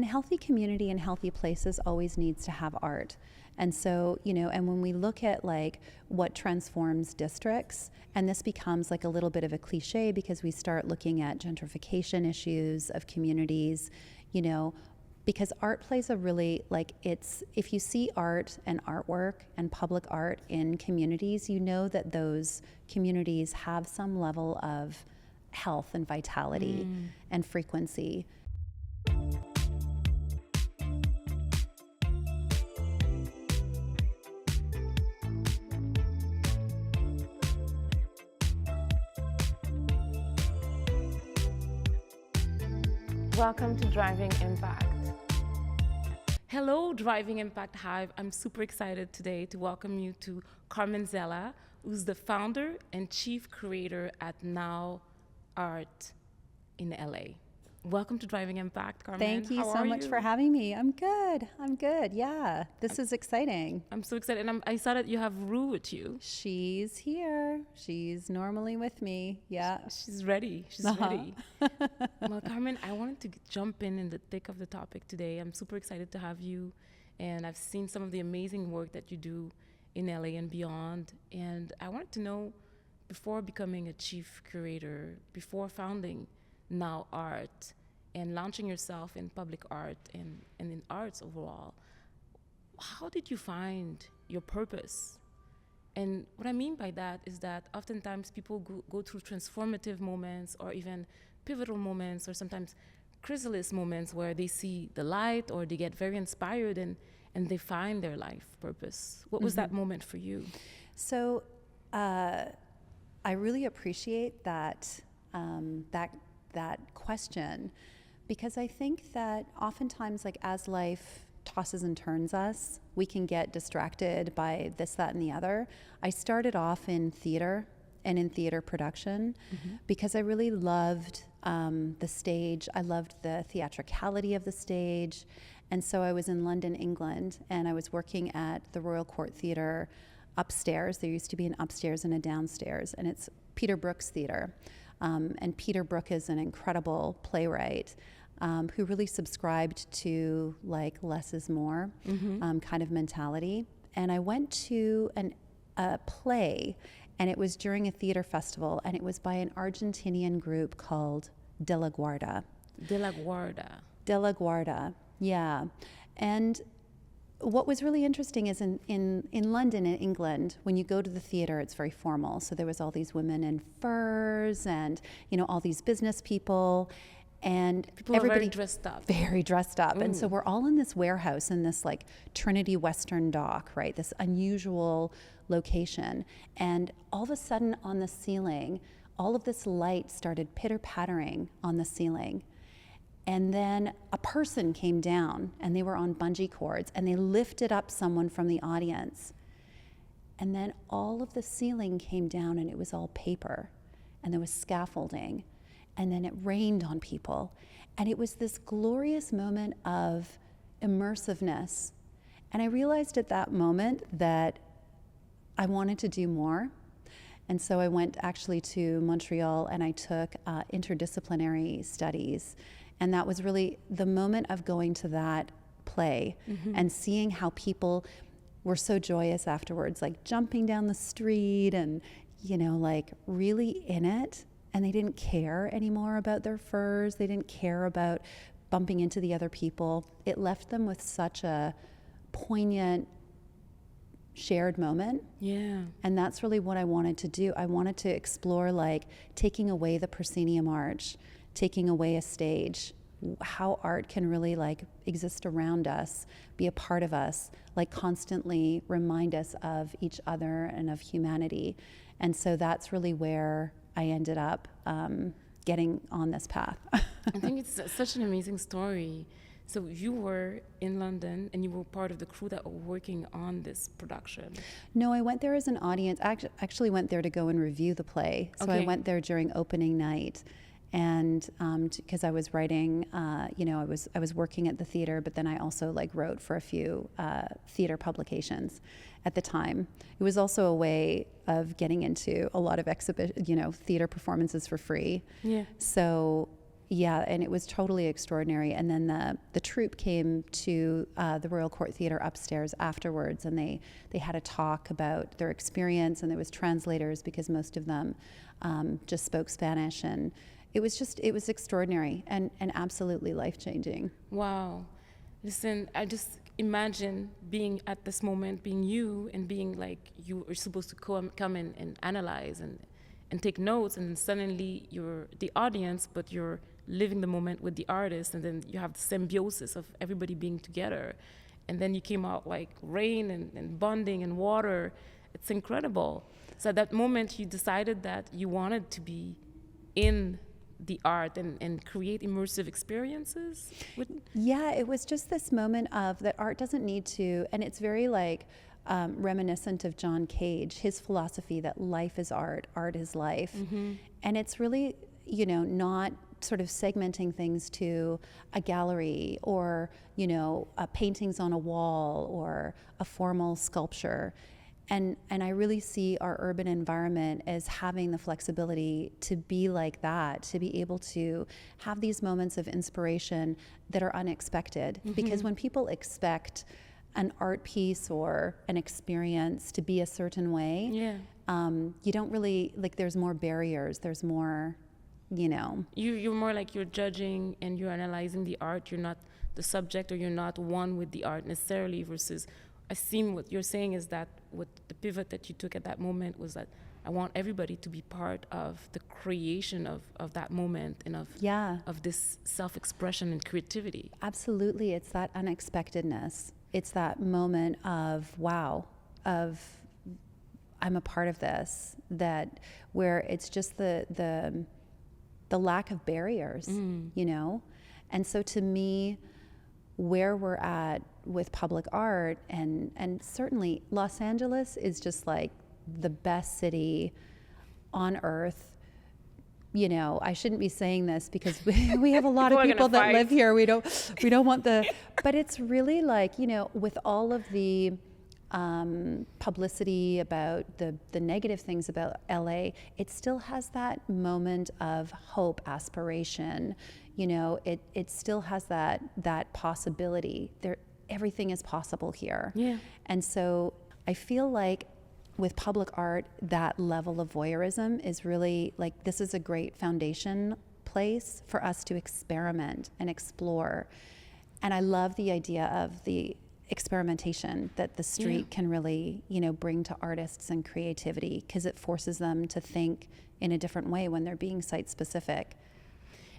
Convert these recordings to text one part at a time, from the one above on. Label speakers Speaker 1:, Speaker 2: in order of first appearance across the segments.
Speaker 1: healthy community and healthy places always needs to have art. And so, and when we look at like what transforms districts, and this becomes like a little bit of a cliche because we start looking at gentrification issues of communities, because art plays a really, if you see art and artwork and public art in communities, you know that those communities have some level of health and vitality and frequency.
Speaker 2: Welcome to Driving Impact. Hello, Driving Impact Hive. I'm super excited today to welcome you to Carmen Zella, who's the founder and chief curator at Now Art in LA. Welcome to Driving Impact, Carmen.
Speaker 1: Thank you so much for having me. I'm good. Yeah, this is exciting.
Speaker 2: I'm so excited. And I saw that you have Rue with you.
Speaker 1: She's here. She's normally with me. Yeah.
Speaker 2: She's ready. Ready. Well, Carmen, I wanted to jump in the thick of the topic today. I'm super excited to have you. And I've seen some of the amazing work that you do in LA and beyond. And I wanted to know, before becoming a chief curator, before founding Now Art and launching yourself in public art and in arts overall, how did you find your purpose? And what I mean by that is that oftentimes people go through transformative moments or even pivotal moments or sometimes chrysalis moments where they see the light or they get very inspired and they find their life purpose. What was that moment for you?
Speaker 1: So I really appreciate that question, because I think that oftentimes, like, as life tosses and turns us, we can get distracted by this, that, and the other. I started off in theater and in theater production because I really loved the stage. I loved the theatricality of the stage. And so I was in London, England, and I was working at the Royal Court Theatre upstairs. There used to be an upstairs and a downstairs, and it's Peter Brook's theater. And Peter Brook is an incredible playwright who really subscribed to like less is more kind of mentality. And I went to a play, and it was during a theater festival, and it was by an Argentinian group called De La Guarda.
Speaker 2: De La Guarda.
Speaker 1: De La Guarda, yeah. And what was really interesting is in London, in England, when you go to the theater, it's very formal. So there was all these women in furs and, all these business people. And
Speaker 2: people
Speaker 1: everybody
Speaker 2: are very dressed up.
Speaker 1: Very dressed up. And so we're all in this warehouse in this like Trinity Western Dock, right? This unusual location. And all of a sudden on the ceiling, all of this light started pitter-pattering on the ceiling. And then a person came down, and they were on bungee cords, and they lifted up someone from the audience. And then all of the ceiling came down, and it was all paper, and there was scaffolding, and then it rained on people. And it was this glorious moment of immersiveness. And I realized at that moment that I wanted to do more. And so I went actually to Montreal, and I took interdisciplinary studies. And that was really the moment of going to that play and seeing how people were so joyous afterwards, like jumping down the street and, like really in it. And they didn't care anymore about their furs. They didn't care about bumping into the other people. It left them with such a poignant, shared moment.
Speaker 2: Yeah.
Speaker 1: And that's really what I wanted to do. I wanted to explore like taking away the proscenium arch, taking away a stage, how art can really like exist around us, be a part of us, like constantly remind us of each other and of humanity. And so that's really where I ended up getting on this path.
Speaker 2: I think it's such an amazing story. So you were in London and you were part of the crew that were working on this production.
Speaker 1: No, I went there as an audience. I actually went there to go and review the play. So I went there during opening night. And because I was writing, I was working at the theater, but then I also like wrote for a few theater publications at the time. It was also a way of getting into a lot of theater performances for free.
Speaker 2: Yeah.
Speaker 1: So Yeah, and it was totally extraordinary. And then the troupe came to the Royal Court Theatre upstairs afterwards, and they had a talk about their experience, and there was translators because most of them just spoke Spanish, and it was extraordinary and absolutely life-changing.
Speaker 2: Wow. Listen, I just imagine being at this moment, being you, and being like you are supposed to come in and analyze and take notes, and then suddenly you're the audience, but you're living the moment with the artist, and then you have the symbiosis of everybody being together, and then you came out like rain and bonding and water. It's incredible. So at that moment you decided that you wanted to be in the art and create immersive experiences?
Speaker 1: Yeah, it was just this moment of that art doesn't need to, and it's very like reminiscent of John Cage, his philosophy that life is art, art is life. Mm-hmm. And it's really, not sort of segmenting things to a gallery or, paintings on a wall or a formal sculpture. And I really see our urban environment as having the flexibility to be like that, to be able to have these moments of inspiration that are unexpected. Mm-hmm. Because when people expect an art piece or an experience to be a certain way, you don't really, like, there's more barriers, there's more,
Speaker 2: You're more like you're judging and you're analyzing the art, you're not the subject, or you're not one with the art necessarily, versus I seem what you're saying is that what the pivot that you took at that moment was that I want everybody to be part of the creation of that moment and of this self-expression and creativity.
Speaker 1: Absolutely. It's that unexpectedness. It's that moment of wow, of I'm a part of this, that where it's just the lack of barriers, And so to me, where we're at with public art, and certainly Los Angeles is just like the best city on earth. I shouldn't be saying this because we have a lot of people that live here. We don't want but it's really like, with all of the publicity about the negative things about LA, it still has that moment of hope, aspiration. It still has that possibility. Everything is possible here. Yeah. And so I feel like with public art, that level of voyeurism is really like, this is a great foundation place for us to experiment and explore. And I love the idea of the experimentation that the street can really, bring to artists and creativity, because it forces them to think in a different way when they're being site specific.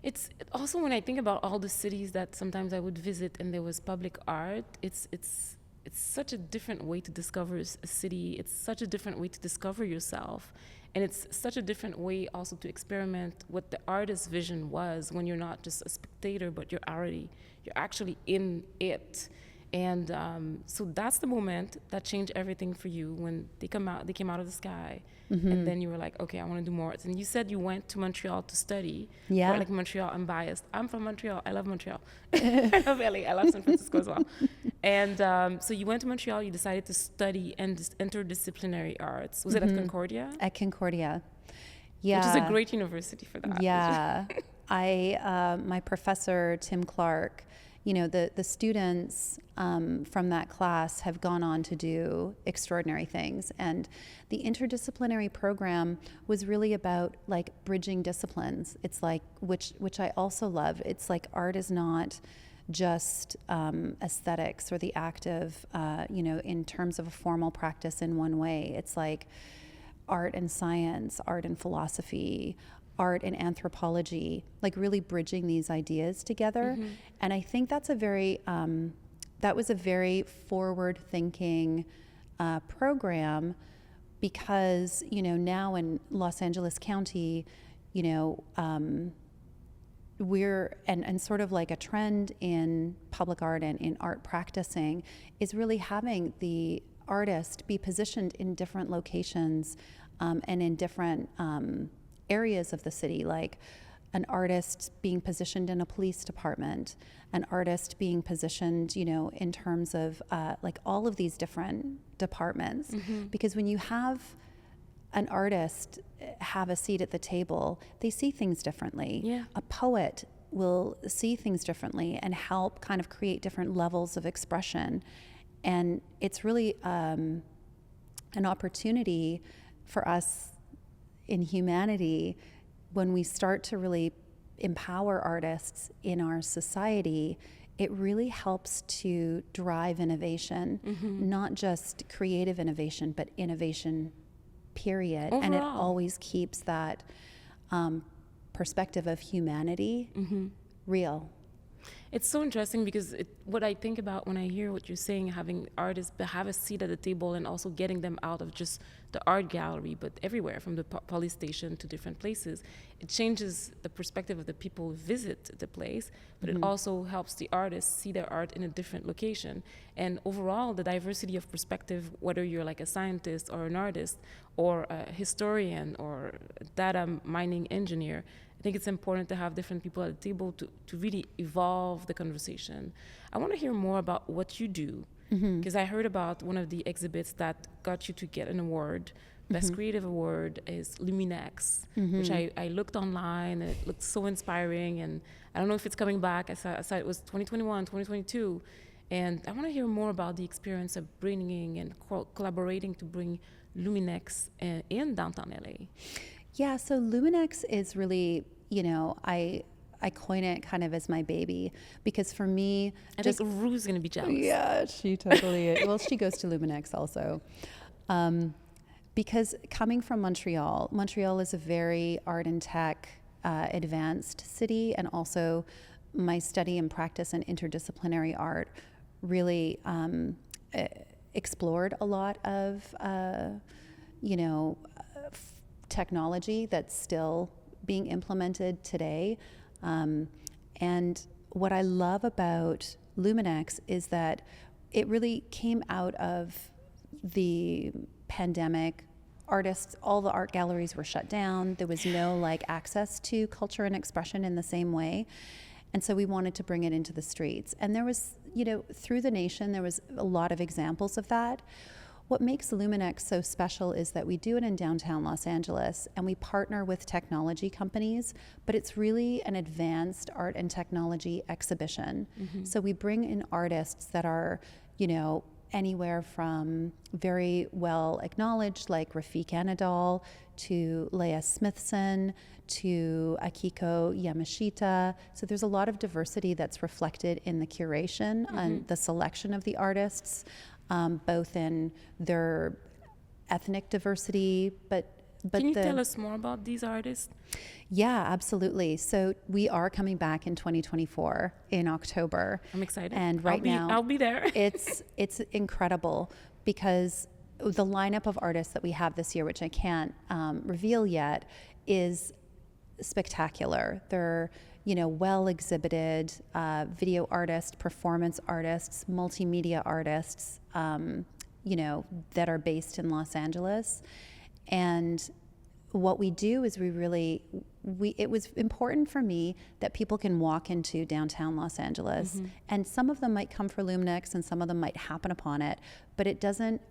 Speaker 2: It's also, when I think about all the cities that sometimes I would visit and there was public art, it's such a different way to discover a city. It's such a different way to discover yourself. And it's such a different way also to experiment what the artist's vision was, when you're not just a spectator, but you're actually in it. And so that's the moment that changed everything for you, when they came out of the sky. Mm-hmm. And then you were like, okay, I want to do more. And you said you went to Montreal to study. Yeah. Or like Montreal, I'm biased. I'm from Montreal. I love Montreal. I love LA. I love San Francisco as well. And so you went to Montreal. You decided to study interdisciplinary arts. Was it at Concordia?
Speaker 1: At Concordia. Yeah.
Speaker 2: Which is a great university for that.
Speaker 1: Yeah. My professor, Tim Clark, the students from that class have gone on to do extraordinary things. And the interdisciplinary program was really about like bridging disciplines. It's like, which I also love. It's like art is not just aesthetics or the act of, in terms of a formal practice in one way. It's like art and science, art and philosophy, art and anthropology, like really bridging these ideas together. Mm-hmm. And I think that's that was a very forward-thinking program, because, now in Los Angeles County, we're, and sort of like a trend in public art and in art practicing is really having the artist be positioned in different locations and in different areas of the city, like an artist being positioned in a police department, an artist being positioned, in terms of like all of these different departments. Mm-hmm. Because when you have an artist have a seat at the table, they see things differently. Yeah. A poet will see things differently and help kind of create different levels of expression. And it's really an opportunity for us in humanity when we start to really empower artists in our society. It really helps to drive innovation, not just creative innovation, but innovation, period.
Speaker 2: Overall.
Speaker 1: And it always keeps that perspective of humanity real.
Speaker 2: It's so interesting because what I think about when I hear what you're saying, having artists have a seat at the table and also getting them out of just the art gallery, but everywhere from the police station to different places, it changes the perspective of the people who visit the place, but it also helps the artists see their art in a different location. And overall, the diversity of perspective, whether you're like a scientist or an artist or a historian or a data mining engineer, I think it's important to have different people at the table to really evolve the conversation. I want to hear more about what you do, because I heard about one of the exhibits that got you to get an award. Best Creative Award is Luminex, which I looked online, and it looked so inspiring, and I don't know if it's coming back. I saw it was 2021, 2022, and I want to hear more about the experience of bringing and collaborating to bring Luminex in downtown LA.
Speaker 1: Yeah, so Luminex is really, I coin it kind of as my baby, because for me,
Speaker 2: I think Rue's going to be jealous.
Speaker 1: Yeah, she totally is. Well, she goes to Luminex also. Because coming from Montreal is a very art and tech advanced city, and also my study and practice in interdisciplinary art really explored a lot of, technology that's still being implemented today. And what I love about Luminex is that it really came out of the pandemic. Artists, all the art galleries were shut down. There was no access to culture and expression in the same way. And so we wanted to bring it into the streets. And there was, through the nation, there was a lot of examples of that. What makes Luminex so special is that we do it in downtown Los Angeles, and we partner with technology companies, but it's really an advanced art and technology exhibition. So we bring in artists that are, anywhere from very well acknowledged, like Rafik Anadol, to Leah Smithson, to Akiko Yamashita. So there's a lot of diversity that's reflected in the curation and the selection of the artists. Both in their ethnic diversity, but
Speaker 2: Can you tell us more about these artists?
Speaker 1: Yeah, absolutely. So we are coming back in 2024 in October.
Speaker 2: I'm excited.
Speaker 1: And
Speaker 2: I'll be there.
Speaker 1: it's incredible, because the lineup of artists that we have this year, which I can't reveal yet, is spectacular. They're well exhibited video artists, performance artists, multimedia artists, that are based in Los Angeles. And what we do is it was important for me that people can walk into downtown Los Angeles, and some of them might come for Luminex and some of them might happen upon it, but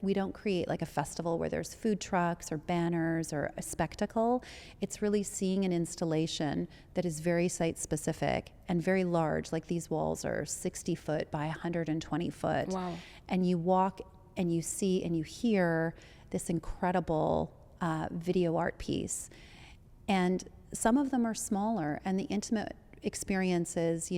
Speaker 1: we don't create like a festival where there's food trucks or banners or a spectacle. It's really seeing an installation that is very site specific and very large. Like these walls are 60 foot by 120 foot.
Speaker 2: Wow.
Speaker 1: And you walk and you see and you hear this incredible video art piece. And some of them are smaller, and the intimate experiences,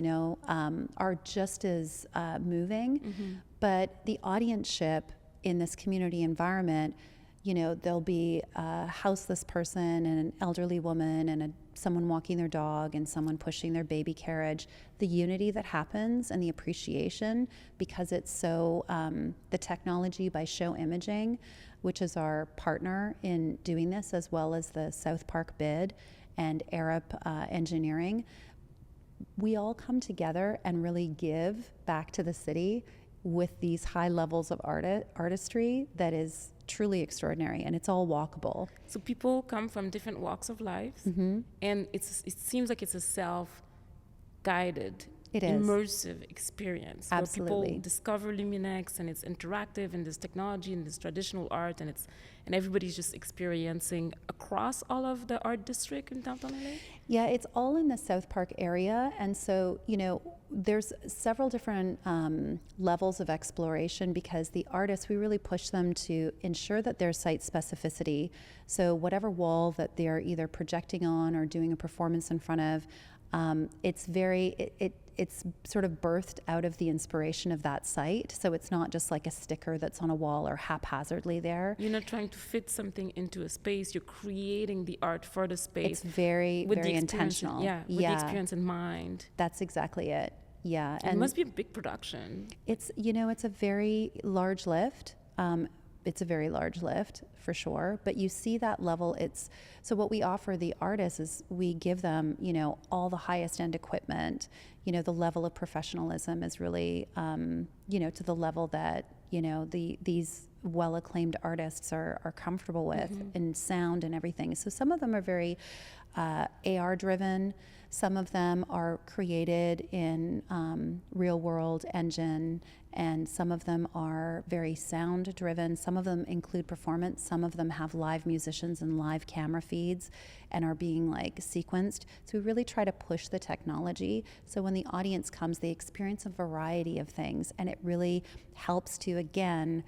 Speaker 1: are just as moving. But the audienceship in this community environment, there'll be a houseless person and an elderly woman and someone walking their dog and someone pushing their baby carriage. The unity that happens and the appreciation, because it's so, the technology by Show Imaging, which is our partner in doing this, as well as the South Park Bid and Arab Engineering, we all come together and really give back to the city with these high levels of artistry that is truly extraordinary, and it's all walkable.
Speaker 2: So people come from different walks of life, and it seems like it's a self-guided
Speaker 1: It is.
Speaker 2: immersive experience.
Speaker 1: Absolutely.
Speaker 2: Where people discover Luminex and it's interactive and this technology and this traditional art and everybody's just experiencing across all of the art district in downtown LA?
Speaker 1: Yeah, it's all in the South Park area. And so, there's several different levels of exploration because the artists, we really push them to ensure that there's site specificity. So whatever wall that they're either projecting on or doing a performance in front of, it's sort of birthed out of the inspiration of that site. So it's not just like a sticker that's on a wall or haphazardly there.
Speaker 2: You're not trying to fit something into a space. You're creating the art for the space.
Speaker 1: It's very, very intentional.
Speaker 2: With the experience in mind.
Speaker 1: That's exactly it. Yeah.
Speaker 2: And it must be a big production.
Speaker 1: It's a very large lift. It's a very large lift for sure, but you see that level. So what we offer the artists is we give them, all the highest end equipment. The level of professionalism is really, to the level that, these well-acclaimed artists are comfortable with in sound and everything. So some of them are very AR driven. Some of them are created in real world engine, and some of them are very sound driven. Some of them include performance. Some of them have live musicians and live camera feeds and are being sequenced. So we really try to push the technology. So when the audience comes, they experience a variety of things, and it really helps to, again,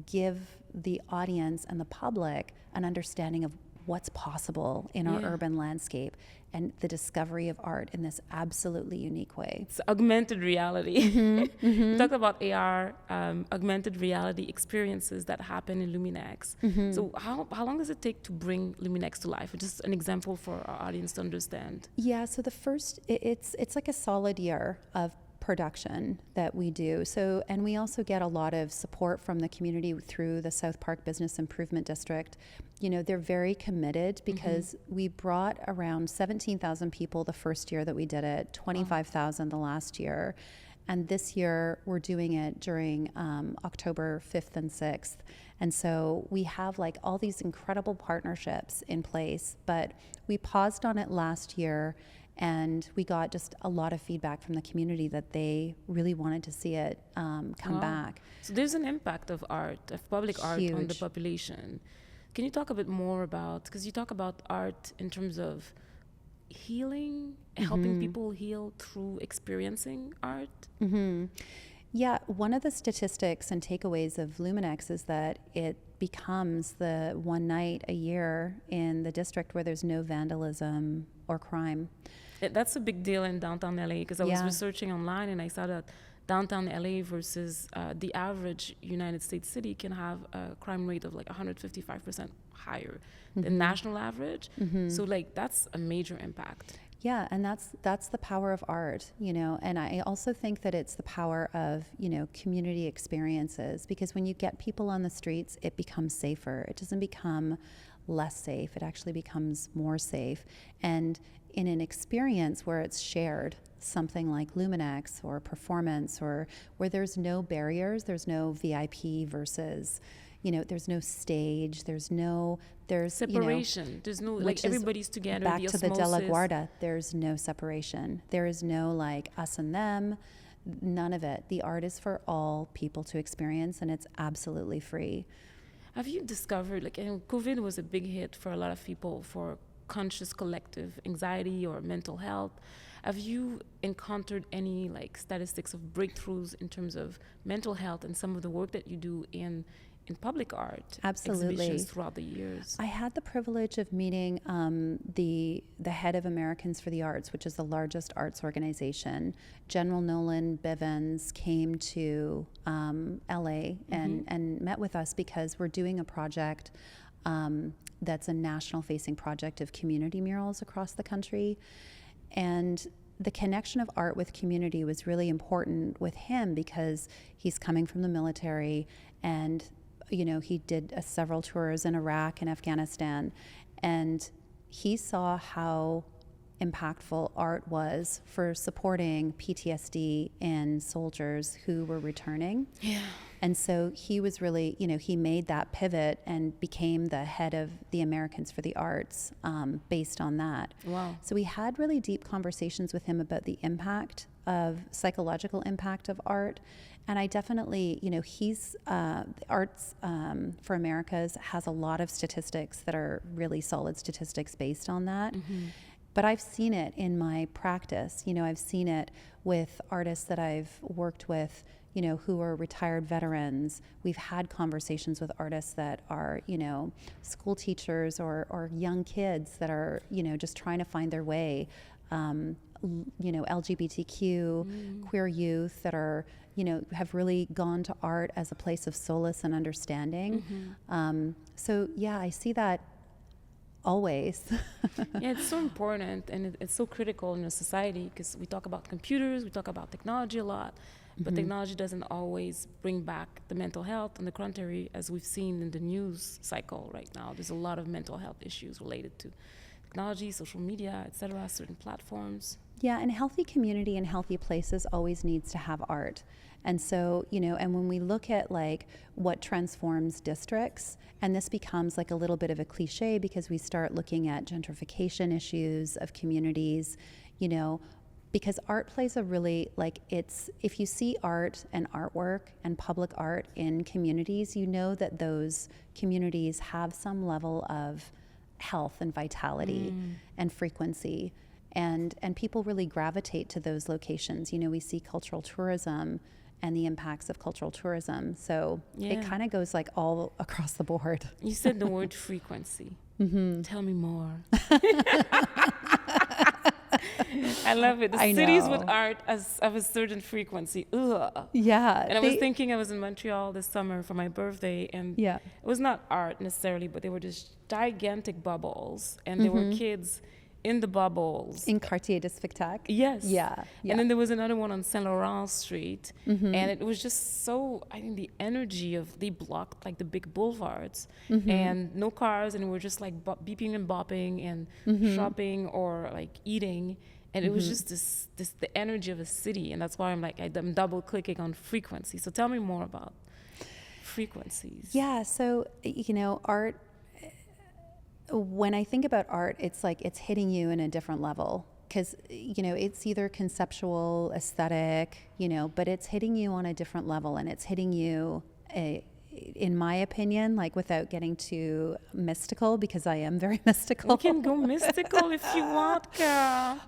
Speaker 1: give the audience and the public an understanding of what's possible in our urban landscape and the discovery of art in this absolutely unique way.
Speaker 2: It's augmented reality. We talked about AR, augmented reality experiences that happen in Luminex. So how long does it take to bring Luminex to life? Just an example for our audience to understand.
Speaker 1: Yeah, so the first, it's like a solid year of production that we do. So, and we also get a lot of support from the community through the South Park Business Improvement District. They're very committed because we brought around 17,000 people the first year that we did it, 25,000 the last year. And this year we're doing it during October 5th and 6th. And so we have all these incredible partnerships in place, but we paused on it last year. And we got just a lot of feedback from the community that they really wanted to see it come back.
Speaker 2: So there's an impact of art, of public art on the population. Can you talk a bit more about, because you talk about art in terms of healing, helping people heal through experiencing art?
Speaker 1: Yeah, one of the statistics and takeaways of Luminex is that it becomes the one night a year in the district where there's no vandalism or crime.
Speaker 2: That's a big deal in downtown LA because I was researching online and I saw that downtown LA versus the average United States city can have a crime rate of 155% higher than national average. So that's a major impact.
Speaker 1: Yeah, and that's the power of art, and I also think that it's the power of, community experiences, because when you get people on the streets, it becomes safer. It doesn't become less safe. It actually becomes more safe. And in an experience where it's shared, something like Luminex or performance, or where there's no barriers, there's no VIP versus, there's no stage, there's
Speaker 2: separation. There's no everybody's together.
Speaker 1: Back to the De La Guarda, there's no separation. There is no us and them. None of it. The art is for all people to experience, and it's absolutely free.
Speaker 2: Have you discovered, COVID was a big hit for a lot of people for conscious collective anxiety or mental health. Have you encountered any statistics of breakthroughs in terms of mental health and some of the work that you do in public art exhibitions throughout the years?
Speaker 1: I had the privilege of meeting the head of Americans for the Arts, which is the largest arts organization. General Nolan Bivens came to LA and met with us because we're doing a project that's a national facing project of community murals across the country. And the connection of art with community was really important with him because he's coming from the military, and he did several tours in Iraq and Afghanistan, and he saw how impactful art was for supporting PTSD in soldiers who were returning.
Speaker 2: Yeah.
Speaker 1: And so he was really, he made that pivot and became the head of the Americans for the Arts based on that.
Speaker 2: Wow.
Speaker 1: So we had really deep conversations with him about the impact of psychological impact of art. And I definitely, he's, Arts for Americas has a lot of statistics that are really solid statistics based on that. But I've seen it in my practice. I've seen it with artists that I've worked with, who are retired veterans. We've had conversations with artists that are, school teachers or young kids that are, just trying to find their way. LGBTQ, queer youth that are, have really gone to art as a place of solace and understanding. So yeah, I see that always.
Speaker 2: Yeah, it's so important, and it's so critical in a society, because we talk about computers, we talk about technology a lot, but technology doesn't always bring back the mental health. On the contrary, as we've seen in the news cycle right now, there's a lot of mental health issues related to technology, social media, etc., certain platforms.
Speaker 1: Yeah, and healthy community and healthy places always needs to have art. And so, and when we look at like what transforms districts, and this becomes like a little bit of a cliche because we start looking at gentrification issues of communities, because art plays a really, if you see art and artwork and public art in communities, that those communities have some level of health and vitality and frequency. And people really gravitate to those locations. We see cultural tourism and the impacts of cultural tourism. So it kind of goes like all across the board.
Speaker 2: You said the word frequency. Tell me more. I love it. The cities with art of a certain frequency. Ugh.
Speaker 1: Yeah.
Speaker 2: And I was thinking, I was in Montreal this summer for my birthday, and it was not art necessarily, but they were just gigantic bubbles, and there were kids in the bubbles.
Speaker 1: In Quartier de Spectacle?
Speaker 2: Yes.
Speaker 1: Yeah.
Speaker 2: And then there was another one on Saint Laurent Street. And it was just so, I think the energy of, they blocked like the big boulevards and no cars, and we're just like beeping and bopping and shopping or like eating. And it was just the energy of a city. And that's why I'm double clicking on frequency. So tell me more about frequencies.
Speaker 1: Yeah. So, art, when I think about art, it's like it's hitting you in a different level, because it's either conceptual, aesthetic, but it's hitting you on a different level, and it's hitting you in my opinion, like without getting too mystical, because I am very mystical.
Speaker 2: You can go mystical if you want, girl.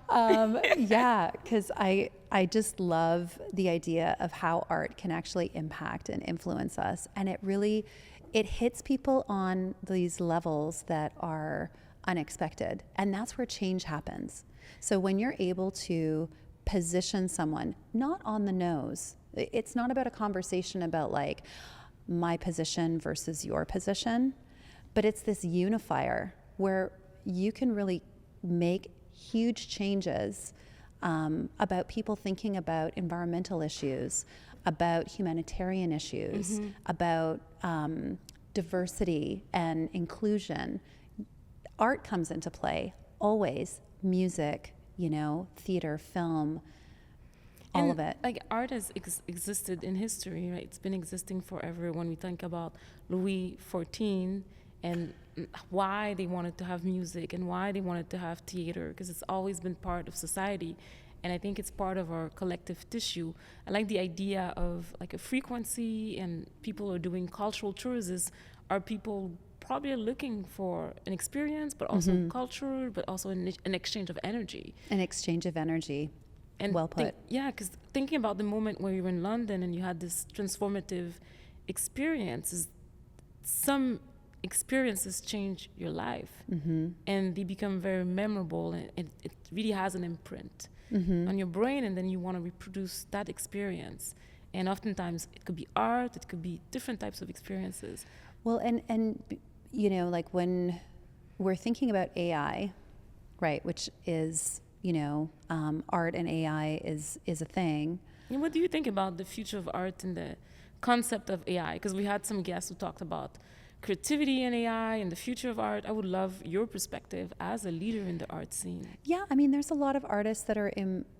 Speaker 1: Yeah, because I just love the idea of how art can actually impact and influence us, and it hits people on these levels that are unexpected, and that's where change happens. So when you're able to position someone not on the nose, it's not about a conversation about like my position versus your position, but it's this unifier where you can really make huge changes about people thinking about environmental issues, about humanitarian issues, about diversity and inclusion. Art comes into play always. Music, theater, film, all of it.
Speaker 2: Like art has existed in history, right? It's been existing forever. When we think about Louis XIV and why they wanted to have music and why they wanted to have theater, because it's always been part of society. And I think it's part of our collective tissue. I like the idea of like a frequency, and people are doing cultural tourism. Are people probably looking for an experience, but also culture, but also an exchange of energy. An exchange of energy.
Speaker 1: And well put.
Speaker 2: Because thinking about the moment where you were in London and you had this transformative experiences, some experiences change your life, and they become very memorable, and it really has an imprint on your brain, and then you want to reproduce that experience. And oftentimes it could be art, it could be different types of experiences.
Speaker 1: Well, and like when we're thinking about AI, right, which is, art and AI is a thing.
Speaker 2: And what do you think about the future of art and the concept of AI? Because we had some guests who talked about creativity and AI and the future of art. I would love your perspective as a leader in the art scene.
Speaker 1: Yeah, I mean, there's a lot of artists that are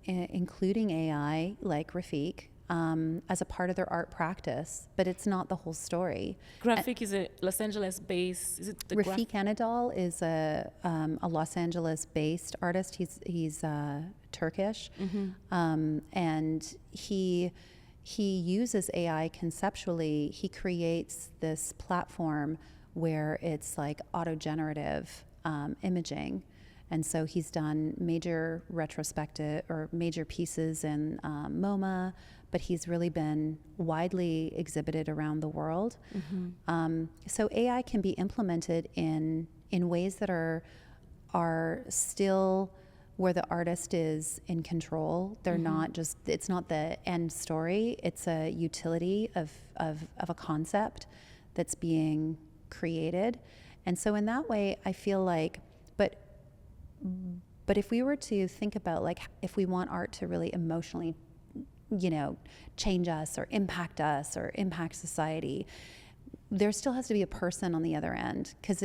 Speaker 1: including AI, like Rafiq. as a part of their art practice, but it's not the whole story.
Speaker 2: Graphic is a Los Angeles-based. Is it the
Speaker 1: Rafik Anadol is a Los Angeles-based artist. He's Turkish, and he uses AI conceptually. He creates this platform where it's like auto-generative imaging. And so he's done major retrospective or major pieces in MoMA, but he's really been widely exhibited around the world. So AI can be implemented in ways that are still where the artist is in control. They're not just, it's not the end story, it's a utility of a concept that's being created. And so in that way, I feel like, but if we were to think about, like, if we want art to really emotionally, change us or impact society, there still has to be a person on the other end, because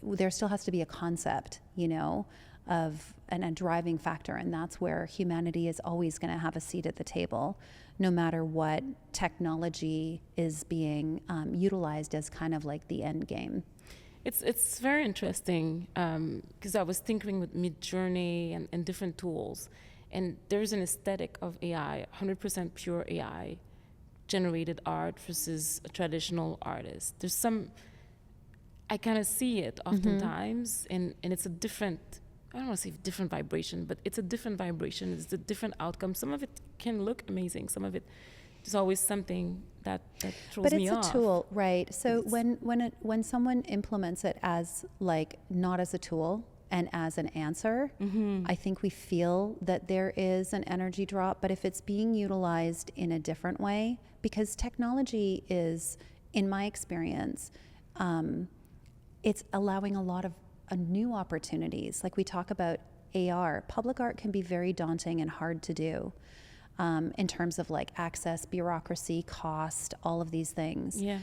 Speaker 1: there still has to be a concept, of a driving factor, and that's where humanity is always going to have a seat at the table, no matter what technology is being utilized as kind of like the end game.
Speaker 2: It's very interesting, because I was thinking with Midjourney and different tools, and there's an aesthetic of AI, 100% pure AI generated art versus a traditional artist. There's some, I kind of see it oftentimes, and it's a different, I don't want to say different vibration, but it's a different vibration. It's a different outcome. Some of it can look amazing. Some of it, there's always something that throws me off.
Speaker 1: But it's a tool, right? So when someone implements it as, like, not as a tool and as an answer, I think we feel that there is an energy drop. But if it's being utilized in a different way, because technology is, in my experience, it's allowing a lot of new opportunities. Like we talk about AR, public art can be very daunting and hard to do. In terms of like access, bureaucracy, cost, all of these things.
Speaker 2: Yeah.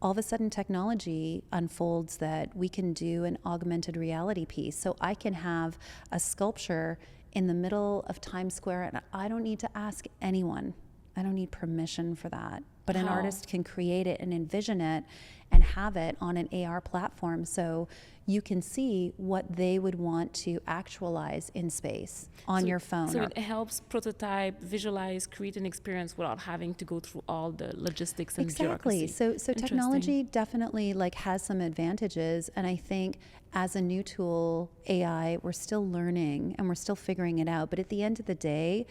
Speaker 1: All of a sudden technology unfolds that we can do an augmented reality piece. So I can have a sculpture in the middle of Times Square, and I don't need to ask anyone. I don't need permission for that. But an artist can create it and envision it and have it on an AR platform, so you can see what they would want to actualize in space on your phone.
Speaker 2: So it helps prototype, visualize, create an experience without having to go through all the logistics and bureaucracy.
Speaker 1: So technology definitely like has some advantages, and I think as a new tool, AI, we're still learning and we're still figuring it out. But at the end of the day,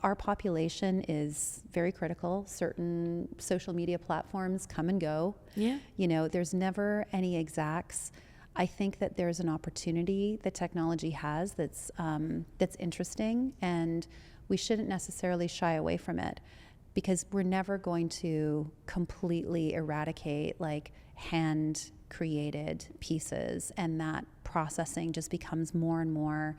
Speaker 1: our population is very critical. Certain social media platforms come and go.
Speaker 2: Yeah.
Speaker 1: There's never any exacts. I think that there's an opportunity that technology has that's interesting, and we shouldn't necessarily shy away from it, because we're never going to completely eradicate like hand created pieces, and that processing just becomes more and more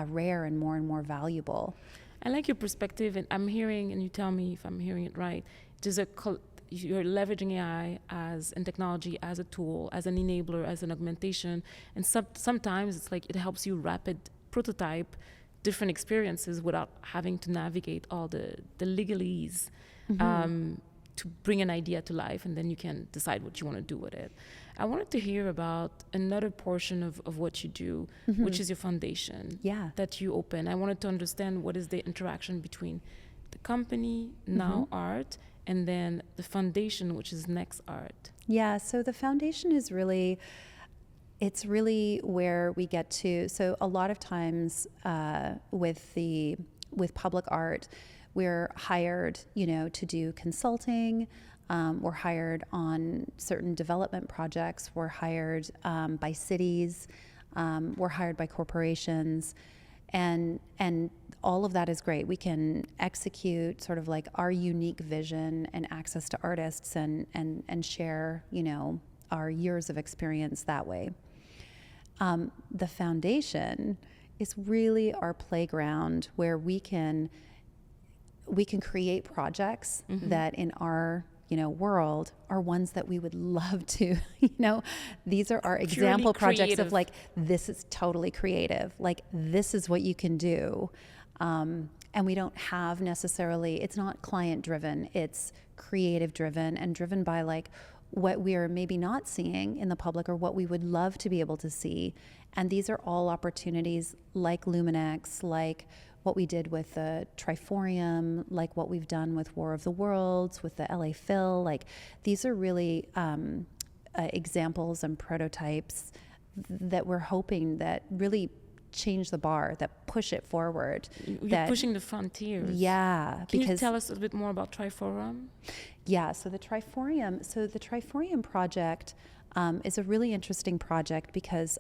Speaker 1: rare and more valuable.
Speaker 2: I like your perspective, and I'm hearing, and you tell me if I'm hearing it right, you're leveraging AI and technology as a tool, as an enabler, as an augmentation, and sometimes it's like it helps you rapid prototype different experiences without having to navigate all the legalese to bring an idea to life, and then you can decide what you want to do with it. I wanted to hear about another portion of what you do, which is your foundation that you open. I wanted to understand what is the interaction between the company, Now Art, and then the foundation, which is Next Art. Yeah,
Speaker 1: so the foundation is really, it's really where we get to, so a lot of times with public art, we're hired, to do consulting. We're hired on certain development projects. We're hired by cities. We're hired by corporations. And all of that is great. We can execute sort of like our unique vision and access to artists and share, our years of experience that way. The foundation is really our playground where we can create projects that in our world are ones that we would love to, these are our example projects of like, this is totally creative. Like, this is what you can do. and we don't have necessarily, it's not client driven, it's creative driven and driven by like what we're maybe not seeing in the public or what we would love to be able to see. And these are all opportunities like Luminex, like what we did with the Triforium, like what we've done with War of the Worlds, with the LA Phil. Like these are really examples and prototypes that we're hoping that really change the bar, that push it forward.
Speaker 2: You're pushing the frontiers.
Speaker 1: Yeah.
Speaker 2: Can you tell us a bit more about Triforium?
Speaker 1: Yeah, so the Triforium project is a really interesting project because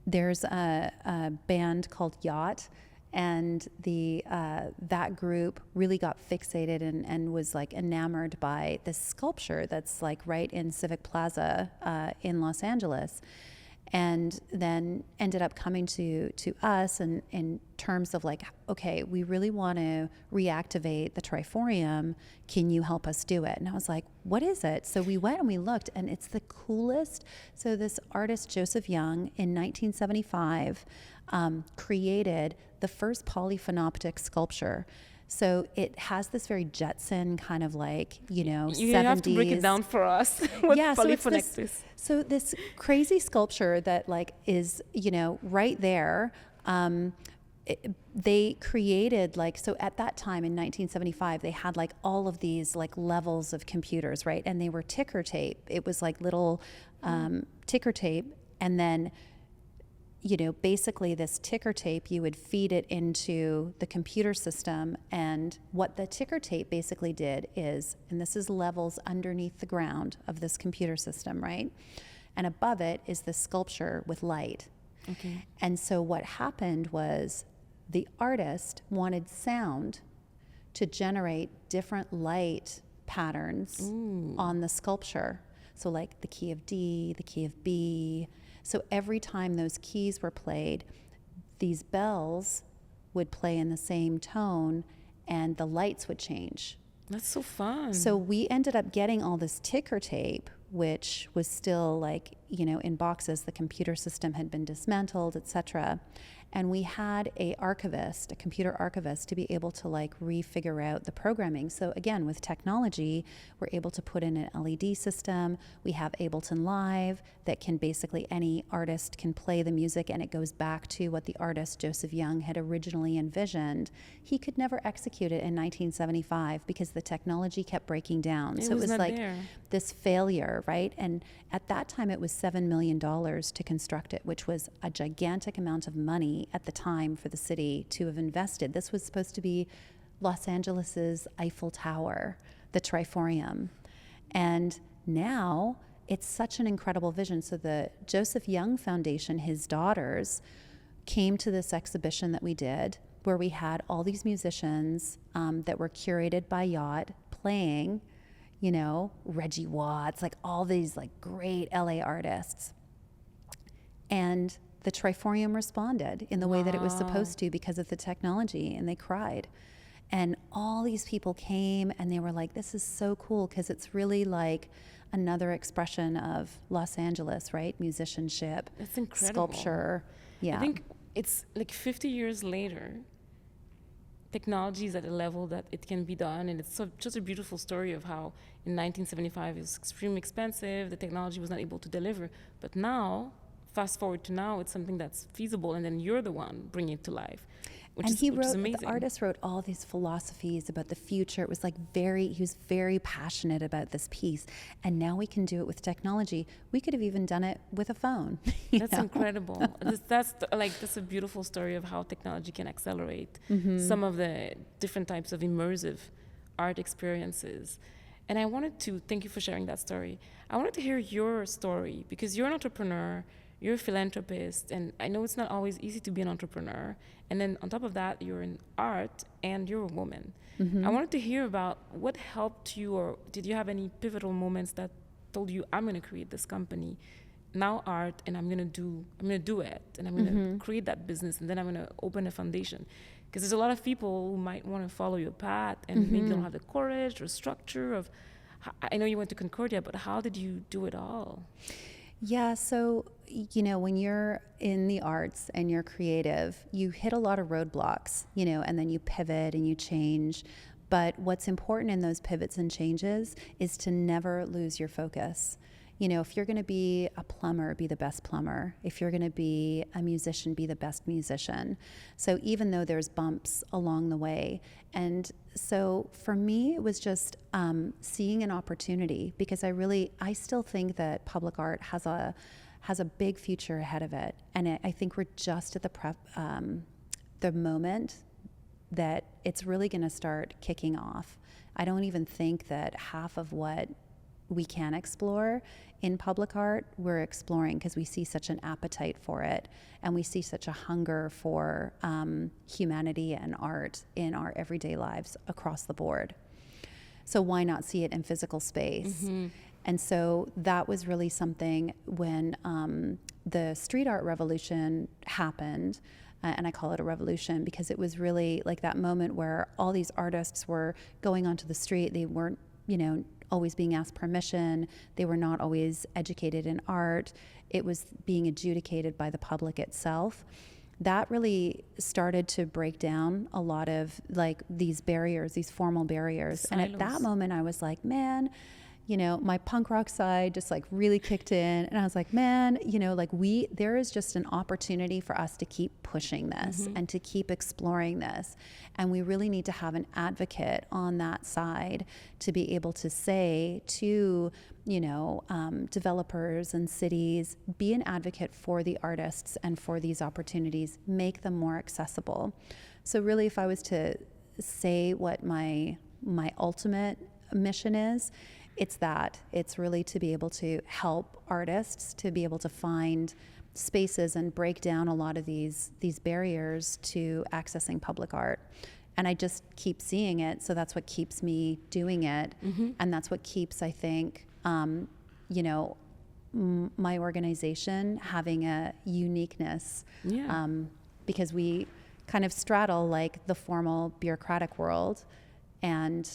Speaker 1: there's a band called Yacht, and that group really got fixated and was like enamored by this sculpture that's like right in Civic Plaza in Los Angeles. And then ended up coming to us and in terms of like, okay, we really want to reactivate the Triforium. Can you help us do it? And I was like, what is it? So we went and we looked, and it's the coolest. So this artist, Joseph Young, in 1975, created the first polyphenoptic sculpture. So it has this very Jetson kind of like, you know,
Speaker 2: you
Speaker 1: 70s.
Speaker 2: have to break it down for us. What
Speaker 1: yeah,
Speaker 2: polyphonics is.
Speaker 1: So this crazy sculpture that like is, you know, right there. They created like, so at that time in 1975, they had like all of these like levels of computers, right? And they were ticker tape. It was like little ticker tape, and then, you know, basically this ticker tape, you would feed it into the computer system. And what the ticker tape basically did is, and this is levels underneath the ground of this computer system, right? And above it is the sculpture with light.
Speaker 2: Okay.
Speaker 1: And so what happened was the artist wanted sound to generate different light patterns on the sculpture. So like the key of D, the key of B. So every time those keys were played, these bells would play in the same tone and the lights would change.
Speaker 2: That's so fun.
Speaker 1: So we ended up getting all this ticker tape, which was still like, you know, in boxes. The computer system had been dismantled, etc. And we had a computer archivist, to be able to like refigure out the programming. So again, with technology, we're able to put in an LED system. We have Ableton Live that can basically, any artist can play the music and it goes back to what the artist Joseph Young had originally envisioned. He could never execute it in 1975 because the technology kept breaking down. So it was like this failure, right? And at that time it was $7 million to construct it, which was a gigantic amount of money at the time for the city to have invested. This was supposed to be Los Angeles's Eiffel Tower, the Triforium. And now it's such an incredible vision. So the Joseph Young Foundation, his daughters, came to this exhibition that we did where we had all these musicians that were curated by Yacht playing, you know, Reggie Watts, like all these like great LA artists. And the Triforium responded in the way that it was supposed to because of the technology, and they cried. And all these people came and they were like, this is so cool because it's really like another expression of Los Angeles, right? Musicianship.
Speaker 2: That's incredible.
Speaker 1: Sculpture. Yeah.
Speaker 2: I think it's like 50 years later, technology is at a level that it can be done, and it's just a beautiful story of how in 1975 it was extremely expensive, the technology was not able to deliver, but now, fast forward to now, it's something that's feasible, and then you're the one bringing it to life. Which is amazing.
Speaker 1: The artist wrote all these philosophies about the future. It was like he was very passionate about this piece. And now we can do it with technology. We could have even done it with a phone.
Speaker 2: That's incredible. That's a beautiful story of how technology can accelerate some of the different types of immersive art experiences. And I wanted to thank you for sharing that story. I wanted to hear your story because you're an entrepreneur. You're a philanthropist, and I know it's not always easy to be an entrepreneur. And then on top of that, you're in art and you're a woman. I wanted to hear about what helped you, or did you have any pivotal moments that told you, I'm going to create this company, now art, and I'm going to do it, and I'm going to create that business, and then I'm going to open a foundation. Because there's a lot of people who might want to follow your path and maybe don't have the courage or structure of, I know you went to Concordia, but how did you do it all?
Speaker 1: Yeah, so, when you're in the arts and you're creative, you hit a lot of roadblocks, and then you pivot and you change. But what's important in those pivots and changes is to never lose your focus. If you're going to be a plumber, be the best plumber. If you're going to be a musician, be the best musician. So even though there's bumps along the way. And so for me, it was just seeing an opportunity, because I still think that public art has a big future ahead of it. And I think we're just at the moment that it's really going to start kicking off. I don't even think that half of what we can explore in public art, we're exploring, because we see such an appetite for it, and we see such a hunger for humanity and art in our everyday lives across the board. So why not see it in physical space? Mm-hmm. And so that was really something when the street art revolution happened. And I call it a revolution because it was really like that moment where all these artists were going onto the street. They weren't, always being asked permission. They were not always educated in art. It was being adjudicated by the public itself. That really started to break down a lot of like these barriers, these formal barriers.
Speaker 2: Silos.
Speaker 1: And at that moment I was like, man, my punk rock side just like really kicked in, and I was like, man, there is just an opportunity for us to keep pushing this mm-hmm. and to keep exploring this. And we really need to have an advocate on that side to be able to say to, developers and cities, be an advocate for the artists and for these opportunities, make them more accessible. So really, if I was to say what my ultimate mission is, it's really to be able to help artists to be able to find spaces and break down a lot of these barriers to accessing public art. And I just keep seeing it, so that's what keeps me doing it. Mm-hmm. And that's what keeps, I think, my organization having a uniqueness. Yeah. Because we kind of straddle like the formal bureaucratic world and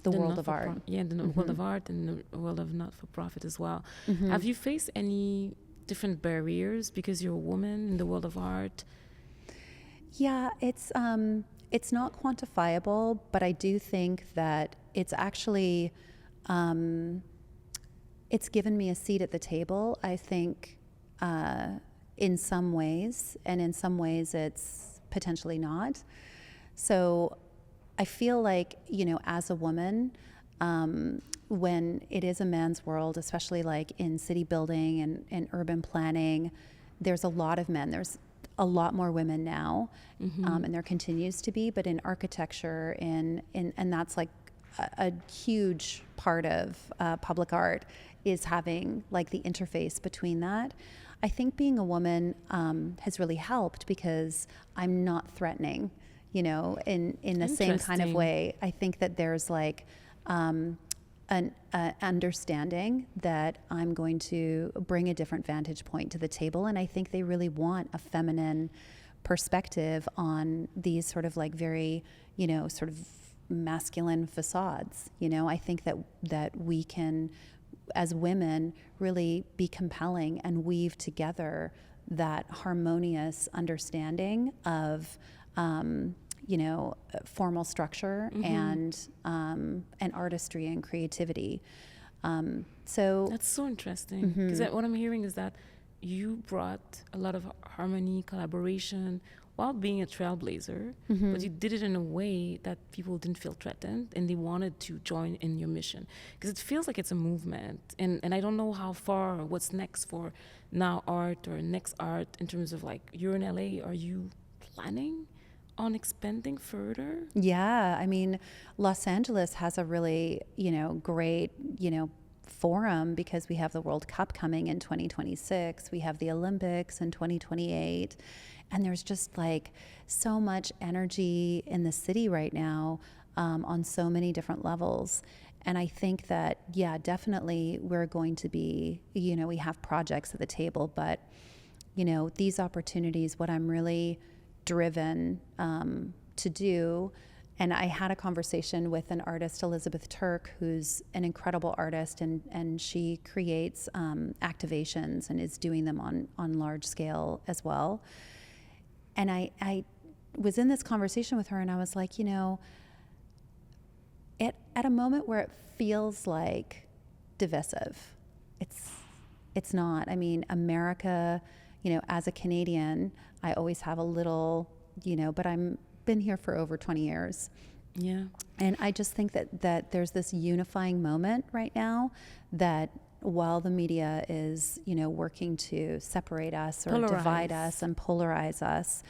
Speaker 1: the world of art.
Speaker 2: The mm-hmm. world of art and the world of not-for-profit as well. Mm-hmm. Have you faced any different barriers because you're a woman in the world of art?
Speaker 1: Yeah, it's not quantifiable, but I do think that it's actually, it's given me a seat at the table, I think, in some ways, and in some ways it's potentially not. So I feel like, as a woman, when it is a man's world, especially like in city building and urban planning, there's a lot of men. There's a lot more women now, mm-hmm. And there continues to be. But in architecture, and that's like a huge part of public art is having like the interface between that. I think being a woman has really helped because I'm not threatening. In the same kind of way. I think that there's like an understanding that I'm going to bring a different vantage point to the table. And I think they really want a feminine perspective on these sort of like very, sort of masculine facades. I think that we can, as women, really be compelling and weave together that harmonious understanding of formal structure mm-hmm. and artistry and creativity. So
Speaker 2: that's so interesting because mm-hmm. what I'm hearing is that you brought a lot of harmony, collaboration while being a trailblazer, mm-hmm. but you did it in a way that people didn't feel threatened and they wanted to join in your mission. Because it feels like it's a movement. And I don't know how far, what's next for Now Art or Next Art in terms of like, you're in LA, are you planning on expanding further?
Speaker 1: Yeah, I mean, Los Angeles has a really, great, forum because we have the World Cup coming in 2026. We have the Olympics in 2028. And there's just like so much energy in the city right now on so many different levels. And I think that, yeah, definitely we're going to be, we have projects at the table, but, these opportunities, what I'm really driven to do And I had a conversation with an artist, Elizabeth Turk, who's an incredible artist, and she creates activations and is doing them on large scale as well. And I was in this conversation with her, and I was like, at a moment where it feels like divisive, it's not. I mean, America, as a Canadian, I always have a little, but I'm been here for over 20 years.
Speaker 2: Yeah.
Speaker 1: And I just think that there's this unifying moment right now that while the media is, working to separate us or divide us and polarize us,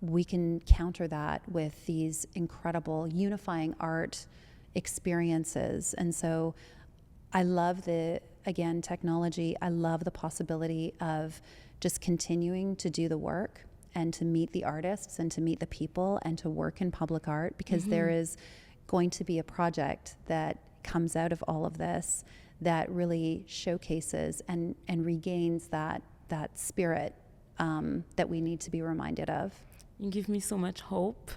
Speaker 1: we can counter that with these incredible unifying art experiences. And so I love technology. I love the possibility of just continuing to do the work and to meet the artists and to meet the people and to work in public art, because there is going to be a project that comes out of all of this that really showcases and regains that spirit that we need to be reminded of.
Speaker 2: You give me so much hope,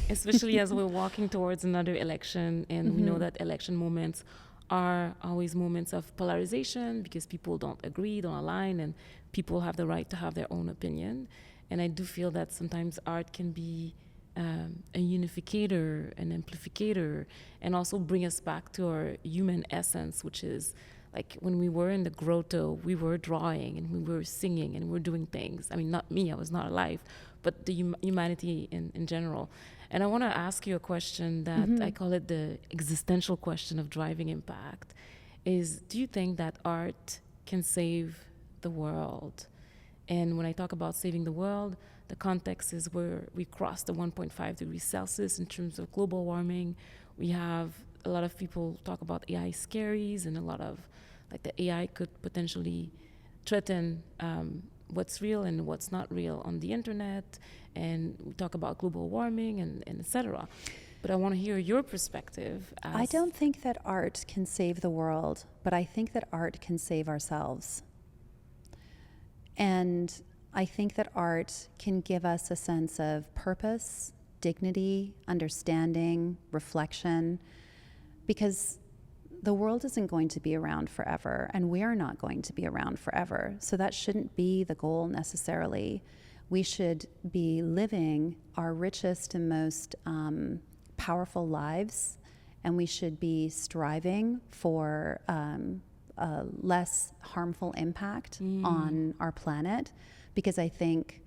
Speaker 2: especially as we're walking towards another election, and we know that election moments are always moments of polarization because people don't agree, don't align, and people have the right to have their own opinion. And I do feel that sometimes art can be a unificator, an amplificator, and also bring us back to our human essence, which is like when we were in the grotto, we were drawing and we were singing and we were doing things. I mean, not me, I was not alive, but the humanity in general. And I want to ask you a question that I call it the existential question of driving impact, is do you think that art can save the world? And when I talk about saving the world, the context is where we cross the 1.5 degrees Celsius in terms of global warming. We have a lot of people talk about AI scaries, and a lot of like the AI could potentially threaten what's real and what's not real on the internet. And we talk about global warming and et cetera. But I want to hear your perspective.
Speaker 1: I don't think that art can save the world, but I think that art can save ourselves. And I think that art can give us a sense of purpose, dignity, understanding, reflection, because the world isn't going to be around forever, and we are not going to be around forever. So that shouldn't be the goal necessarily. We should be living our richest and most powerful lives, and we should be striving for less harmful impact on our planet, because I think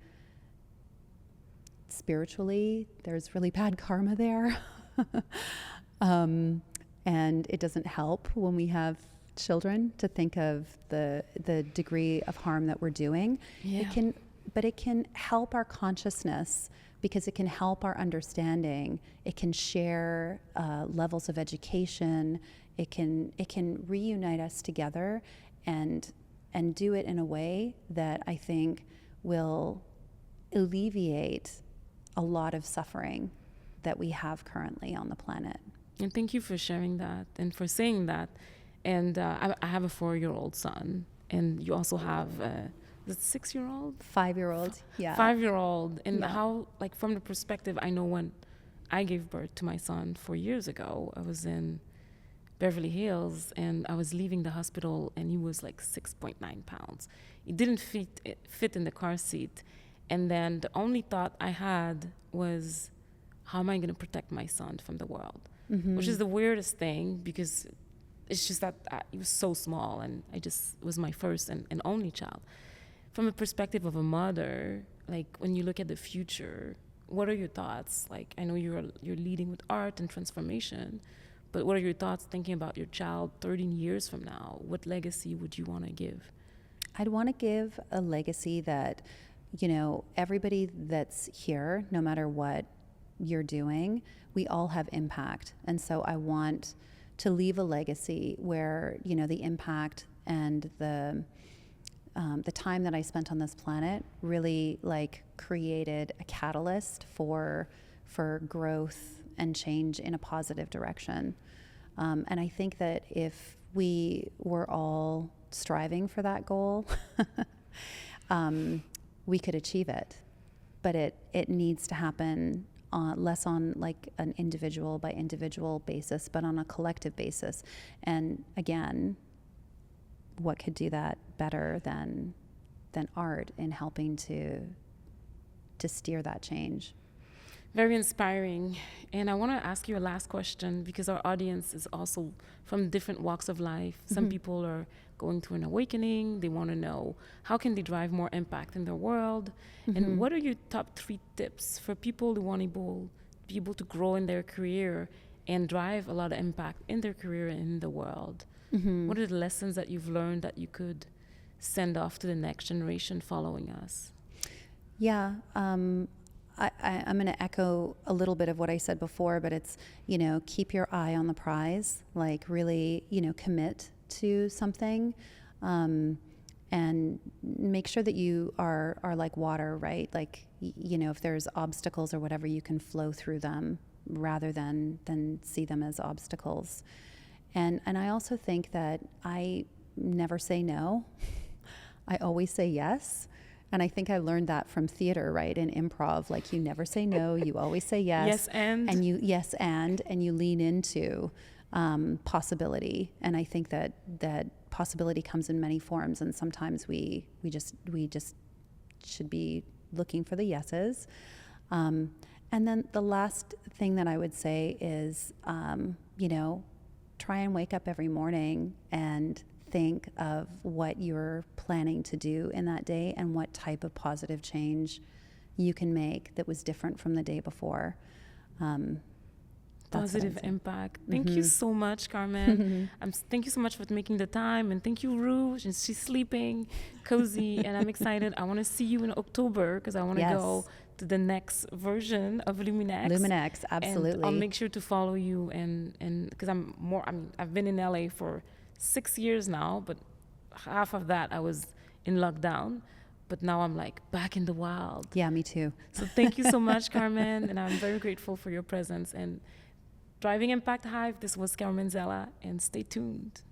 Speaker 1: spiritually there's really bad karma there. And it doesn't help when we have children to think of the degree of harm that we're doing. Yeah. It can help our consciousness, because it can help our understanding. It can share levels of education. It can reunite us together and do it in a way that I think will alleviate a lot of suffering that we have currently on the planet.
Speaker 2: And thank you for sharing that and for saying that. And I have a 4-year-old son, and you also have a 6-year-old?
Speaker 1: 5-year-old, yeah.
Speaker 2: 5-year-old. And how, like, from the perspective, I know when I gave birth to my son 4 years ago, I was in Beverly Hills, and I was leaving the hospital, and he was like 6.9 pounds. He didn't fit in the car seat. And then the only thought I had was, how am I going to protect my son from the world? Mm-hmm. Which is the weirdest thing, because it's just that he was so small, and I just was my first and only child. From the perspective of a mother, like when you look at the future, what are your thoughts? Like, I know you're leading with art and transformation, but what are your thoughts thinking about your child 13 years from now? What legacy would you want to give?
Speaker 1: I'd want to give a legacy that, everybody that's here, no matter what you're doing, we all have impact. And so I want to leave a legacy where, the impact and the time that I spent on this planet really created a catalyst for growth and change in a positive direction. And I think that if we were all striving for that goal, we could achieve it. But it needs to happen less on like an individual by individual basis, but on a collective basis. And again, what could do that better than art in helping to steer that change?
Speaker 2: Very inspiring. And I want to ask you a last question, because our audience is also from different walks of life. Some people are going through an awakening. They want to know, how can they drive more impact in their world? And what are your top 3 tips for people who want to be able to grow in their career and drive a lot of impact in their career and in the world? What are the lessons that you've learned that you could send off to the next generation following us?
Speaker 1: Yeah, I'm going to echo a little bit of what I said before, but it's, keep your eye on the prize, like really, commit to something, and make sure that you are like water, right? Like, if there's obstacles or whatever, you can flow through them rather than see them as obstacles. And I also think that I never say no. I always say yes. And I think I learned that from theater, right? In improv, like you never say no, you always say yes.
Speaker 2: Yes, and
Speaker 1: you lean into possibility. And I think that possibility comes in many forms, and sometimes we just should be looking for the yeses. And then the last thing that I would say is, try and wake up every morning and think of what you're planning to do in that day and what type of positive change you can make that was different from the day before.
Speaker 2: Positive impact. Thank you so much, Carmen. Thank you so much for making the time, and thank you, Rue. She's sleeping, cozy, and I'm excited. I want to see you in October because I want to go to the next version of Luminex.
Speaker 1: Luminex, absolutely.
Speaker 2: And I'll make sure to follow you, and because I've been in LA for 6 years now, but half of that I was in lockdown, but now I'm like back in the wild.
Speaker 1: Yeah, me too.
Speaker 2: So thank you so much, Carmen, and I'm very grateful for your presence. And Driving Impact Hive, this was Carmen Zella, and stay tuned.